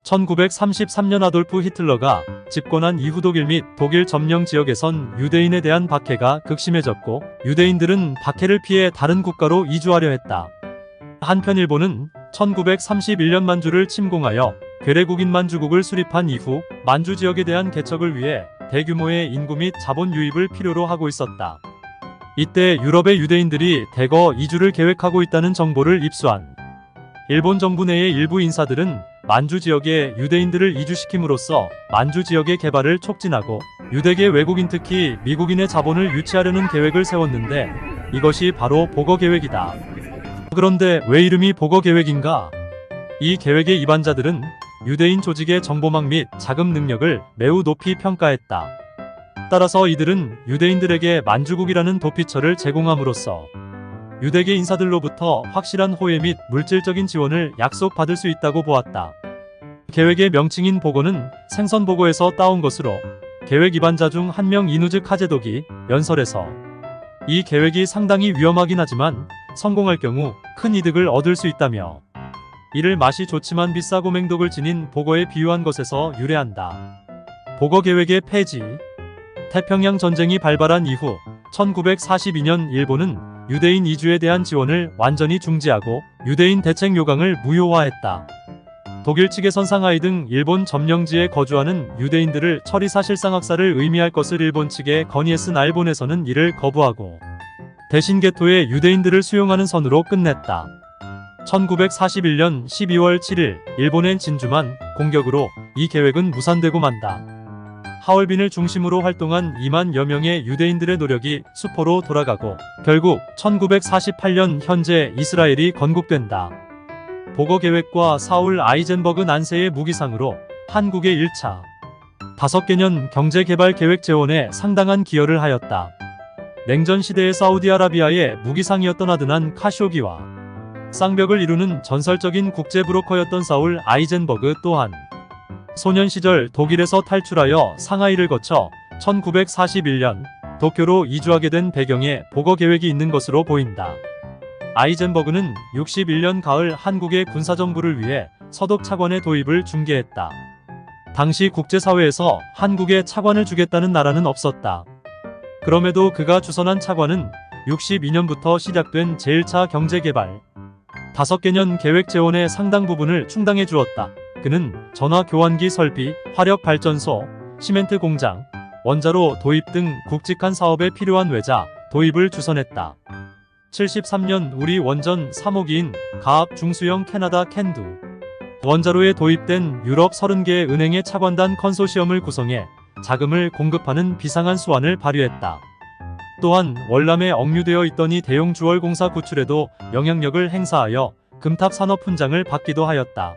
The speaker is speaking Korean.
1933년 아돌프 히틀러가 집권한 이후 독일 및 독일 점령 지역에선 유대인에 대한 박해가 극심해졌고 유대인들은 박해를 피해 다른 국가로 이주하려 했다. 한편 일본은 1931년 만주를 침공하여 괴뢰국인 만주국을 수립한 이후 만주 지역에 대한 개척을 위해 대규모의 인구 및 자본 유입을 필요로 하고 있었다. 이때 유럽의 유대인들이 대거 이주를 계획하고 있다는 정보를 입수한 일본 정부 내의 일부 인사들은 만주 지역에 유대인들을 이주시킴으로써 만주 지역의 개발을 촉진하고 유대계 외국인 특히 미국인의 자본을 유치하려는 계획을 세웠는데 이것이 바로 보거계획이다. 그런데 왜 이름이 보거계획인가? 이 계획의 입안자들은 유대인 조직의 정보망 및 자금 능력을 매우 높이 평가했다. 따라서 이들은 유대인들에게 만주국이라는 도피처를 제공함으로써 유대계 인사들로부터 확실한 호혜 및 물질적인 지원을 약속받을 수 있다고 보았다. 계획의 명칭인 보거는 생선보고에서 따온 것으로 계획 입안자 중 한 명 이누즈 카제독이 연설에서 이 계획이 상당히 위험하긴 하지만 성공할 경우 큰 이득을 얻을 수 있다며 이를 맛이 좋지만 비싸고 맹독을 지닌 보거에 비유한 것에서 유래한다. 보거 계획의 폐지. 태평양 전쟁이 발발한 이후 1942년 일본은 유대인 이주에 대한 지원을 완전히 중지하고 유대인 대책 요강을 무효화했다. 독일 측의 선상하이 등 일본 점령지에 거주하는 유대인들을 처리사실상 학살을 의미할 것을 일본 측에 건의했으나 일본에서는 이를 거부하고 대신 게토에 유대인들을 수용하는 선으로 끝냈다. 1941년 12월 7일 일본의 진주만 공격으로 이 계획은 무산되고 만다. 하얼빈을 중심으로 활동한 2만여 명의 유대인들의 노력이 수포로 돌아가고 결국 1948년 현재 이스라엘이 건국된다. 보거 계획과 사울 아이젠버그 난세의 무기상으로 한국의 1차 5개년 경제개발 계획 재원에 상당한 기여를 하였다. 냉전 시대의 사우디아라비아의 무기상이었던 아드난 카쇼기와 쌍벽을 이루는 전설적인 국제 브로커였던 사울 아이젠버그 또한 소년 시절 독일에서 탈출하여 상하이를 거쳐 1941년 도쿄로 이주하게 된 배경에 보거 계획이 있는 것으로 보인다. 아이젠버그는 61년 가을 한국의 군사정부를 위해 서독 차관의 도입을 중개했다. 당시 국제사회에서 한국에 차관을 주겠다는 나라는 없었다. 그럼에도 그가 주선한 차관은 62년부터 시작된 제1차 경제개발 5개년 계획 재원의 상당 부분을 충당해 주었다. 그는 전화교환기 설비, 화력발전소, 시멘트 공장, 원자로 도입 등 굵직한 사업에 필요한 외자, 도입을 주선했다. 73년 우리 원전 3호기인 가압 중수형 캐나다 캔두 원자로에 도입된 유럽 30개의 은행의 차관단 컨소시엄을 구성해 자금을 공급하는 비상한 수완을 발휘했다. 또한 월남에 억류되어 있던 이 대용 주월공사 구출에도 영향력을 행사하여 금탑 산업 훈장을 받기도 하였다.